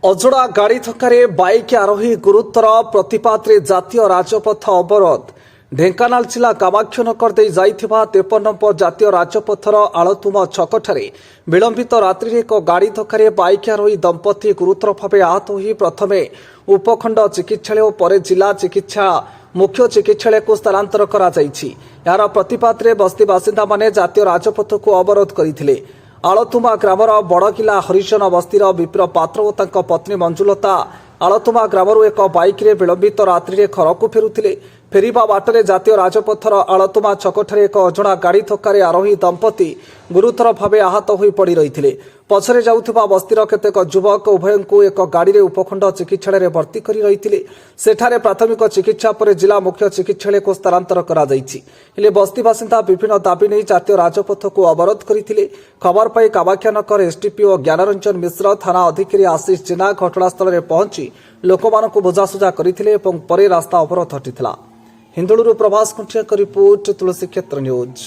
ଅଜଡ଼ା ଗାଡ଼ି ଧକ୍କାରେ ବାଇକ୍ ଆରୋହୀ ଗୁରୁତର ପ୍ରତିପାଦରେ ଜାତୀୟ ରାଜପଥ ଅବରୋଧ। ଢେଙ୍କାନାଳ ଜିଲ୍ଲା କାମାକ୍ଷନଗର ଦେଇ ଯାଇଥିବା 53 ନମ୍ବର ଜାତୀୟ ରାଜପଥର ଆଳତୁମ ଛକଠାରେ ବିଳମ୍ବିତ ରାତ୍ରିରେ ଏକ ଗାଡ଼ି ଧକ୍କାରେ ବାଇକ୍ ଆରୋହୀ ଦମ୍ପତି ଗୁରୁତର ଭାବେ ଆହତ ହୋଇ ପ୍ରଥମେ ଉପଖଣ୍ଡ ଚିକିତ୍ସାଳୟ ଓ ପରେ ଜିଲ୍ଲା ମୁଖ୍ୟ ଚିକିତ୍ସାଳୟକୁ ସ୍ଥାନାନ୍ତର କରାଯାଇଛି। ଏହାର ପ୍ରତିପାଦରେ ବସ୍ତି ବାସିନ୍ଦାମାନେ ଜାତୀୟ ରାଜପଥକୁ ଅବରୋଧ କରିଥିଲେ। ଆଳତୁମା ଗ୍ରାମର ବଡ଼କିଲା ହରିଜନ ବସ୍ତିର ବିପ୍ର ପାତ୍ର ଓ ତାଙ୍କ ପତ୍ନୀ ମଞ୍ଜୁଲତା ଆଳତୁମା ଗ୍ରାମରୁ ଏକ ବାଇକ୍ରେ ବିଳମ୍ବିତ ରାତ୍ରିରେ ଘରକୁ ଫେରୁଥିଲେ। ଫେରିବା ବାଟରେ ଜାତୀୟ ରାଜପଥର ଆଳତୁମା ଛକଠାରେ ଏକ ଅଜଣା ଗାଡ଼ି ଧକ୍କାରେ ଆରୋହୀ ଦମ୍ପତି ଗୁରୁତର ଭାବେ ଆହତ ହୋଇ ପଡ଼ି ରହିଥିଲେ। ପଛରେ ଯାଉଥିବା ବସ୍ତିର କେତେକ ଯୁବକ ଉଭୟଙ୍କୁ ଏକ ଗାଡ଼ିରେ ଉପଖଣ୍ଡ ଚିକିତ୍ସାଳୟରେ ଭର୍ତ୍ତି କରି ରହିଥିଲେ। ସେଠାରେ ପ୍ରାଥମିକ ଚିକିତ୍ସା ପରେ ଜିଲ୍ଲା ମୁଖ୍ୟ ଚିକିତ୍ସାଳୟକୁ ସ୍ଥାନାନ୍ତର କରାଯାଇଛି। ହେଲେ ବସ୍ତି ବାସିନ୍ଦା ବିଭିନ୍ନ ଦାବି ନେଇ ଜାତୀୟ ରାଜପଥକୁ ଅବରୋଧ କରିଥିଲେ। ଖବର ପାଇ କାମାକ୍ଷନଗର ଏସ୍ଡିପିଓ ଜ୍ଞାନରଞ୍ଜନ ମିଶ୍ର, ଥାନା ଅଧିକାରୀ ଆଶିଷ ଜେନା ଘଟଣାସ୍ଥଳରେ ପହଞ୍ଚି ଲୋକମାନଙ୍କୁ ବୁଝାସୁଝା କରିଥିଲେ ଏବଂ ପରେ ରାସ୍ତା ଅବରୋଧ ହଟିଥିଲା। ହିନ୍ଦୁଳୁରୁ ପ୍ରଭାସ ଖୁଣ୍ଟିଆଙ୍କ ରିପୋର୍ଟ, ତୁଳସୀ କ୍ଷେତ୍ର ନ୍ୟୁଜ୍।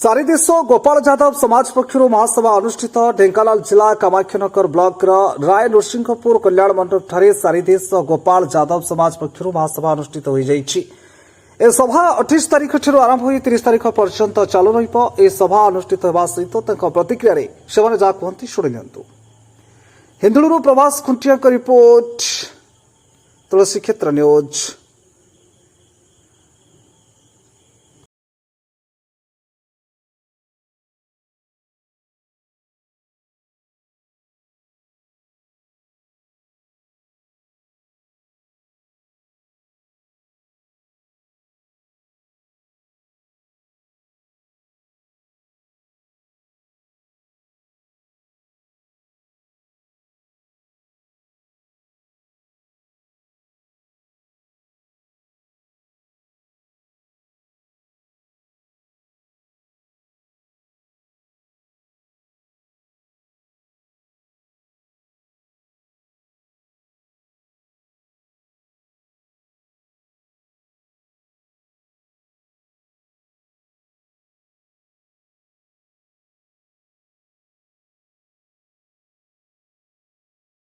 चारिदेश गोपाल यादव समाज पक्षर महासभा अनुष्ठित। ढेंकानाल जिला कामाक्षनगर ब्लॉक राय नरसिंहपुर कल्याण मंडप ठारे चारिदेश गोपाल यादव समाज पक्षर महासभा अनुष्ठित हो जाइछि। ए सभा 28 तारिख ठारू आरंभ हो 30 तारिख पर्यंत चालू रहिब। ए सभा अनुष्ठित होगा सहित प्रतिक्रिया से जहाँ कहते शुणी नियंतु। हिंदुलुरु प्रभास खुंटिया रिपोर्ट, तुलसी क्षेत्र न्यूज।